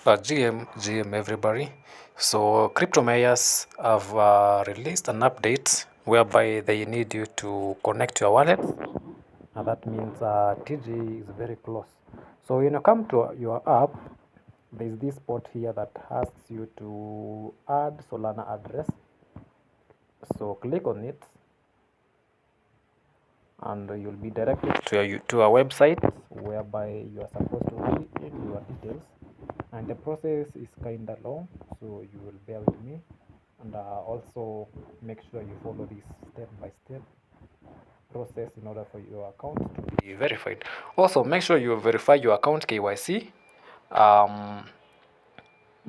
GM everybody. So crypto mayors have released an update whereby they need you to connect your wallet, and that means TG is very close. So when you come to your app, there's this spot here that asks you to add Solana address. So click on it, and you'll be directed to a website whereby you are supposed to fill in your details, and the process is kind of long, so you will bear with me, and also make sure you follow this step-by-step process in order for your account to be verified. Also, make sure you verify your account KYC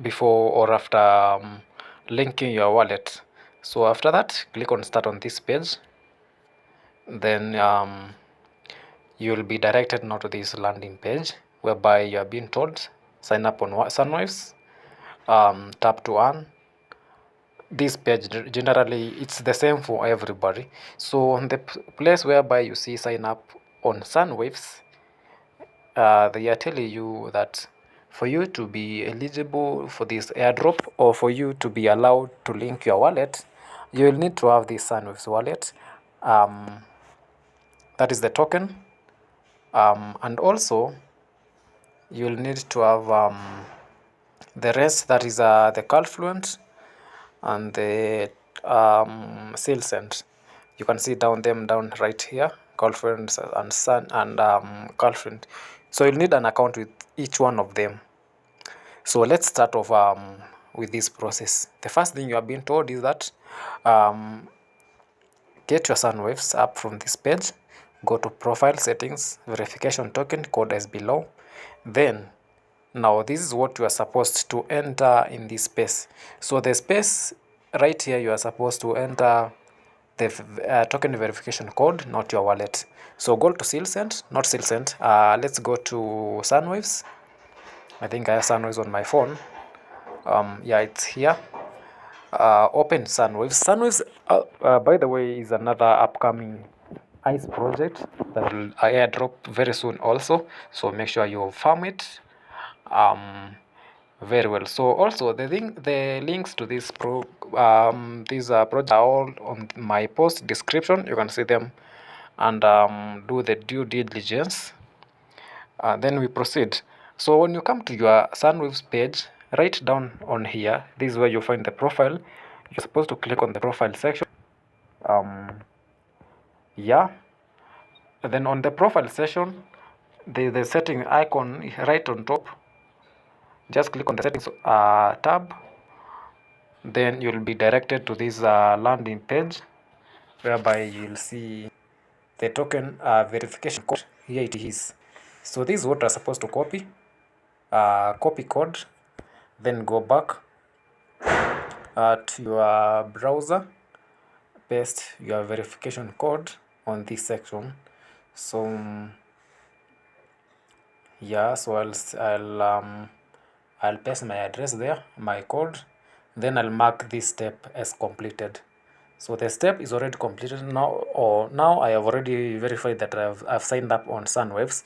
before or after linking your wallet. So after that, click on start on this page. Then you'll be directed now to this landing page whereby you are being told sign up on Sunwaves, tap to earn. This page generally it's the same for everybody. So on the place whereby you see sign up on Sunwaves, they are telling you that for you to be eligible for this airdrop or for you to be allowed to link your wallet, you will need to have this Sunwaves wallet. That is the token. And also you'll need to have the rest, that is the Calfluent and the sales cent. You can see down right here, Calfluent and Sun and Calfluent. So you'll need an account with each one of them. So let's start off with this process. The first thing you are being told is that get your Sunwaves up from this page, go to profile settings, verification token, code as below. Then now this is what you are supposed to enter in this space. So the space right here, you are supposed to enter the token verification code, not your wallet. So go to SealSend, not SealSend. Let's go to Sunwaves. I think I have Sunwaves on my phone. Yeah, it's here. Open Sunwaves. Sunwaves, by the way, is another upcoming ICE project that will airdrop very soon also. So make sure you farm it very well. So also the links to this these projects are all on my post description. You can see them and do the due diligence. Then we proceed. So when you come to your Sunwaves page, right down on here, this is where you find the profile. You're supposed to click on the profile section. Yeah. And then on the profile section, the setting icon right on top. Just click on the settings tab. Then you'll be directed to this landing page whereby you'll see the token verification code. Here it is. So this is what you're supposed to copy. Copy code, then go back to your browser, paste your verification code on this section. So yeah, so I'll paste my address there, my code, then I'll mark this step as completed. So the step is already completed now, or now I have already verified that I've signed up on Sunwaves.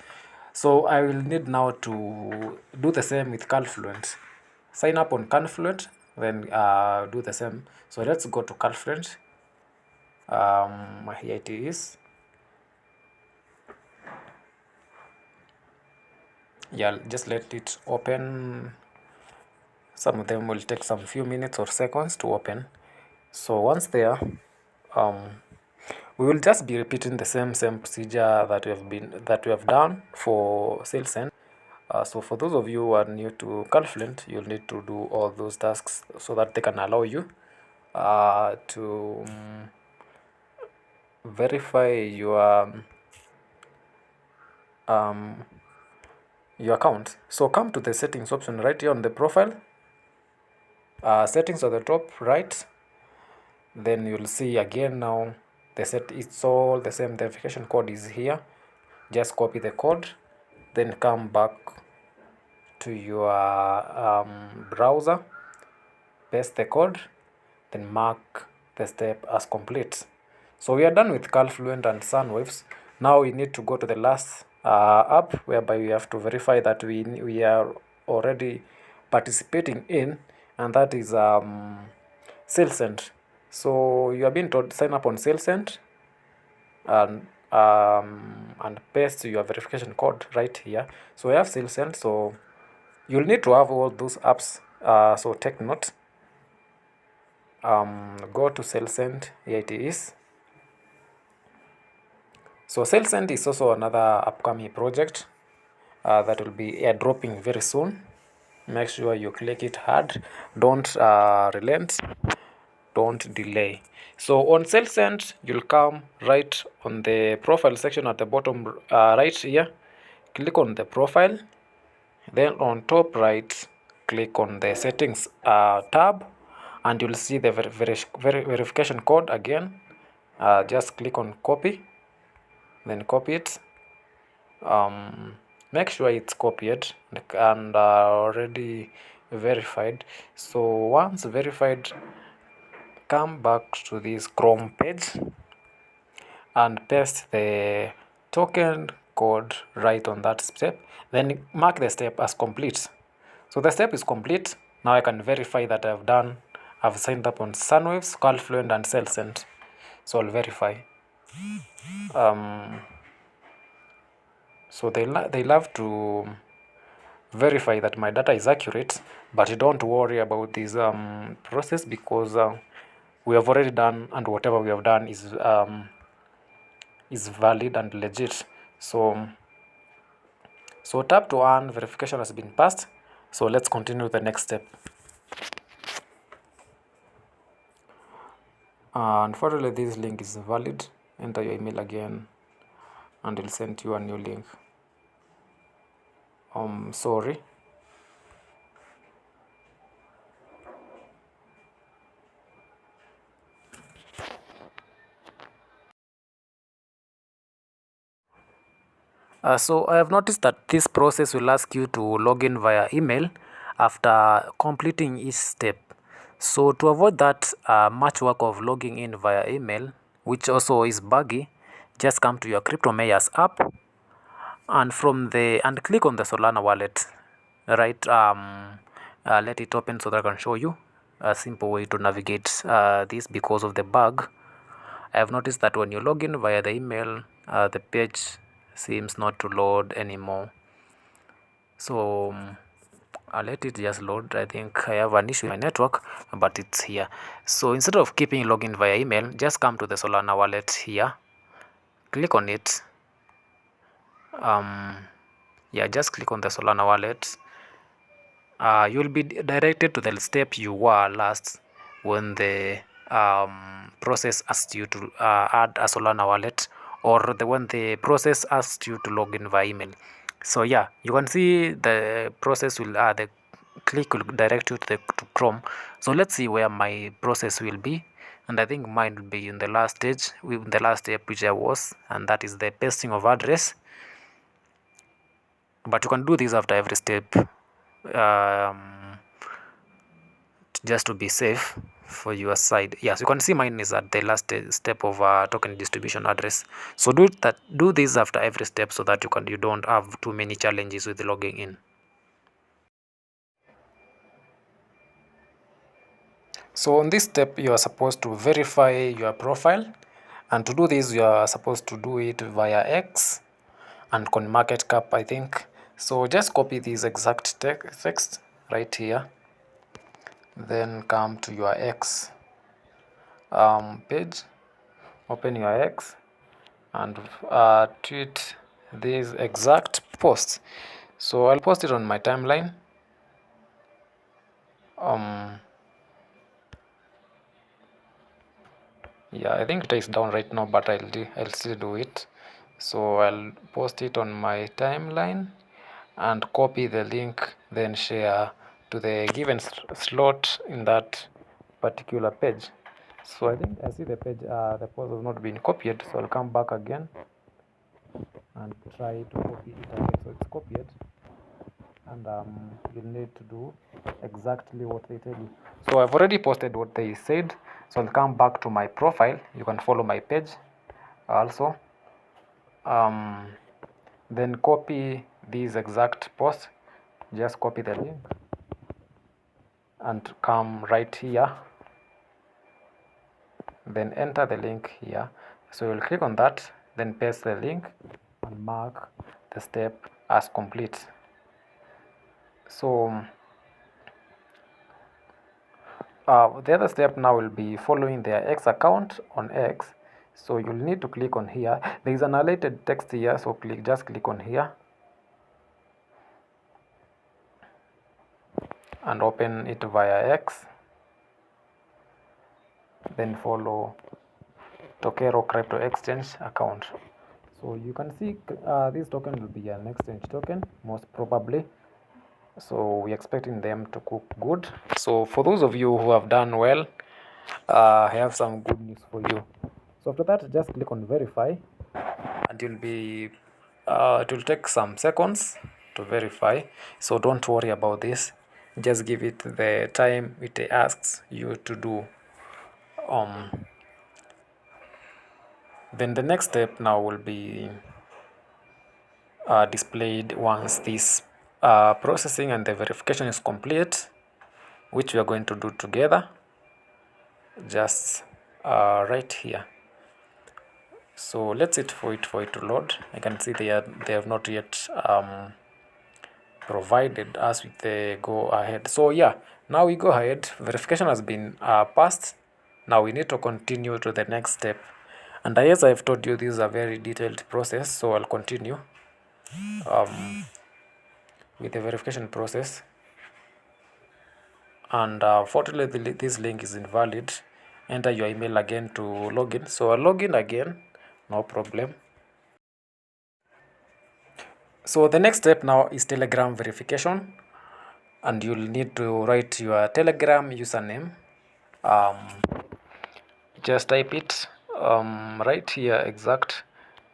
So I will need now to do the same with Calfluent. Sign up on Calfluent, then do the same. So let's go to Calfluent. Here it is. Yeah, just let it open. Some of them will take some few minutes or seconds to open. So once there, we will just be repeating the same procedure that we have done for sales end. So for those of you who are new to Calfluent, you'll need to do all those tasks so that they can allow you to verify your account. So come to the settings option right here on the profile. Settings at the top right. Then you'll see again now it's all the same. The verification code is here. Just copy the code, then come back to your browser, paste the code, then mark the step as complete. So we are done with Calfluent and Sunwaves. Now we need to go to the last app whereby we have to verify that we are already participating in, and that is SailSend. So you are being told sign up on SailSend and paste your verification code right here. So I have SailSend, so you'll need to have all those apps. So take note. Go to SailSend. Here it is. So SailSend is also another upcoming project that will be airdropping very soon. Make sure you click it hard. Don't relent. Don't delay. So on SailSend, you'll come right on the profile section at the bottom right here. Click on the profile. Then on top right, click on the settings tab, and you'll see the verification code again. Just click on copy, then copy it. Make sure it's copied and already verified. So once verified, come back to this Chrome page and paste the token code right on that step. Then mark the step as complete. So the step is complete. Now I can verify that I've signed up on Sunwaves, Calfluent, and SailSend. So I'll verify. So they love to verify that my data is accurate, but don't worry about this process, because we have already done, and whatever we have done is valid and legit. So tap to earn, verification has been passed. So let's continue the next step. Unfortunately, this link is valid. Enter your email again and it'll send you a new link. Sorry. So I have noticed that this process will ask you to log in via email after completing each step. So to avoid that much work of logging in via email, which also is buggy, just come to your CryptoMayers app and click on the Solana wallet. Right, let it open so that I can show you a simple way to navigate this because of the bug. I have noticed that when you log in via the email, the page seems not to load anymore. So I'll let it just load. I think I have an issue with my network, but it's here. So instead of keeping login via email, just come to the Solana wallet here. Click on it. Yeah, just click on the Solana wallet. You'll be directed to the step you were last when the process asked you to add a Solana wallet, or when the process asked you to log in via email. So yeah, you can see the process will the click will direct you to Chrome. So let's see where my process will be, and I think mine will be in the last stage, in the last step which I was, and that is the pasting of address. But you can do this after every step, just to be safe for your side. Yes, you can see mine is at the last step of token distribution address. So do this after every step so that you don't have too many challenges with logging in. So on this step, you are supposed to verify your profile, and to do this you are supposed to do it via X and CoinMarketCap, I think. So just copy this exact text right here, then come to your X page, open your X and tweet this exact post. So I'll post it on my timeline. Yeah, I think it is down right now, but I'll still do it. So I'll post it on my timeline and copy the link, then share to the given slot in that particular page. So I think I see the page, the post has not been copied, so I'll come back again and try to copy it again. So it's copied, and you'll need to do exactly what they tell you. So I've already posted what they said, so I'll come back to my profile. You can follow my page also, then copy this exact post, just copy the link and come right here, then enter the link here. So you'll click on that, then paste the link and mark the step as complete. So the other step now will be following their X account on X. So you'll need to click on here. There is an highlighted text here, so just click on here and open it via X. Then follow Tokero Crypto Exchange account. So you can see this token will be an exchange token, most probably. So we're expecting them to cook good. So for those of you who have done well, I have some good news for you. So after that, just click on verify, and you'll be it will take some seconds to verify. So don't worry about this. Just give it the time it asks you to do. Then the next step now will be displayed once this processing and the verification is complete, which we are going to do together, just right here. So let's wait for it to load. I can see they have not yet provided us with the go ahead. So yeah, now we go ahead. Verification has been passed. Now we need to continue to the next step. And as I've told you, this is a very detailed process, so I'll continue with the verification process. And fortunately, this link is invalid. Enter your email again to login. So I'll log in again, no problem. So the next step now is Telegram verification, and you'll need to write your Telegram username. Just type it right here, exact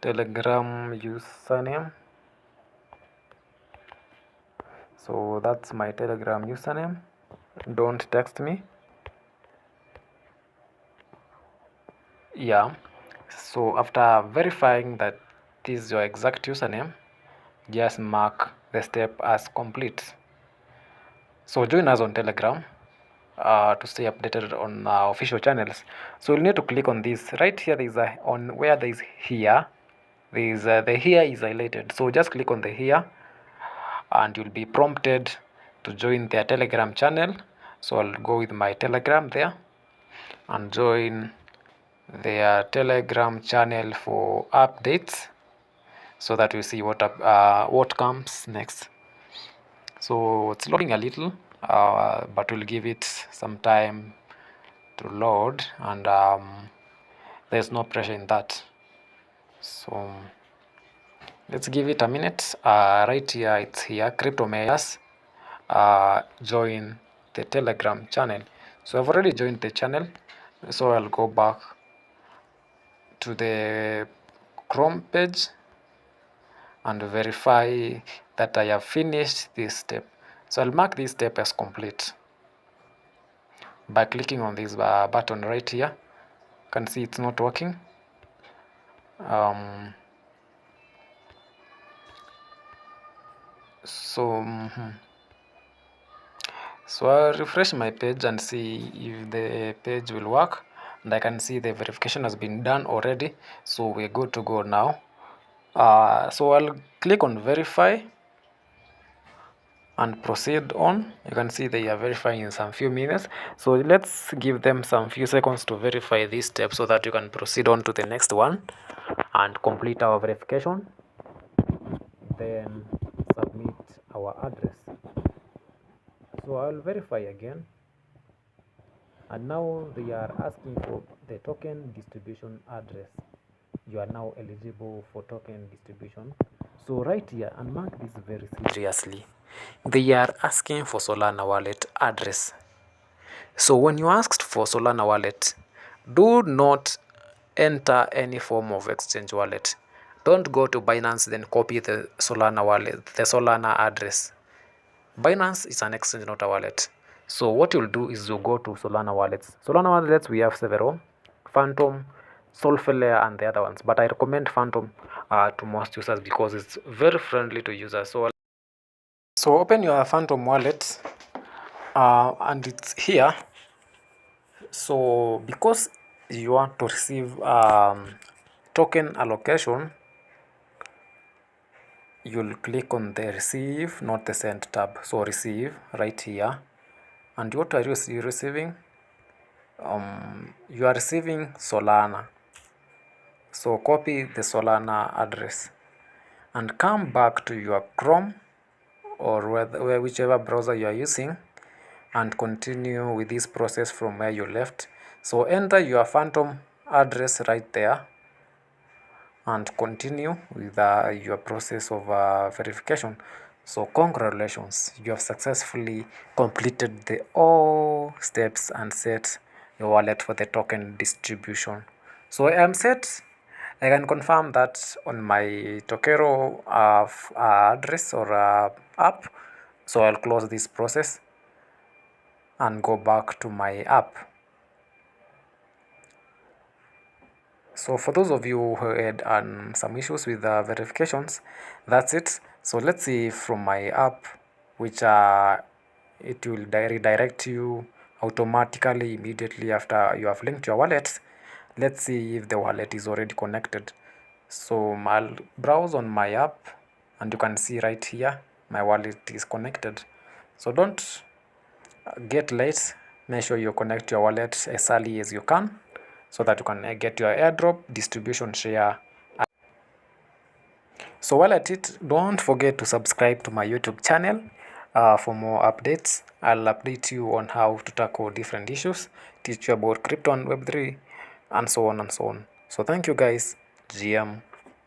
Telegram username. So that's my Telegram username. Don't text me. Yeah. So after verifying that this is your exact username, just mark the step as complete. So join us on Telegram to stay updated on our official channels. So you'll need to click on this right here. There is on where there is here. There is the here is highlighted. So just click on the here, and you'll be prompted to join their Telegram channel. So I'll go with my Telegram there and join their Telegram channel for updates, so that we see what comes next. So it's loading a little, but we'll give it some time to load, and there's no pressure in that. So let's give it a minute. Right here, it's here, Crypto Mayors. Join the Telegram channel. So I've already joined the channel, so I'll go back to the Chrome page and verify that I have finished this step. So I'll mark this step as complete by clicking on this button right here. You can see it's not working. So I'll refresh my page and see if the page will work, and I can see the verification has been done already, so we're good to go now. So I'll click on verify and proceed on. You can see they are verifying in some few minutes, so let's give them some few seconds to verify this step so that you can proceed on to the next one and complete our verification, then submit our address. So I'll verify again, and now they are asking for the token distribution address. You are now eligible for token distribution. So right here, and mark this very seriously, they are asking for Solana wallet address. So when you asked for Solana wallet, do not enter any form of exchange wallet. Don't go to Binance then copy the Solana wallet, the Solana address. Binance is an exchange, not a wallet. So what you'll do is you'll go to Solana wallets. Solana wallets, we have several: Phantom, Solflair, and the other ones. But I recommend Phantom to most users because it's very friendly to users. So open your Phantom wallet and it's here. So because you want to receive token allocation, you'll click on the receive, not the send tab. So receive right here. And what are you receiving? You are receiving Solana. So copy the Solana address and come back to your Chrome or whichever browser you are using, and continue with this process from where you left. So enter your phantom address right there and continue with your process of verification. So congratulations, you have successfully completed the all steps and set your wallet for the token distribution. So I am set. I can confirm that on my Tokero address or app. So I'll close this process and go back to my app. So for those of you who had some issues with verifications, that's it. So let's see from my app, which it will redirect you automatically immediately after you have linked your wallet. Let's see if the wallet is already connected. So I'll browse on my app and you can see right here my wallet is connected. So don't get late. Make sure you connect your wallet as early as you can so that you can get your airdrop distribution share. So while at it, don't forget to subscribe to my YouTube channel for more updates. I'll update you on how to tackle different issues, teach you about crypto and Web3, and so on and so on. So thank you guys. GM.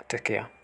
Take care.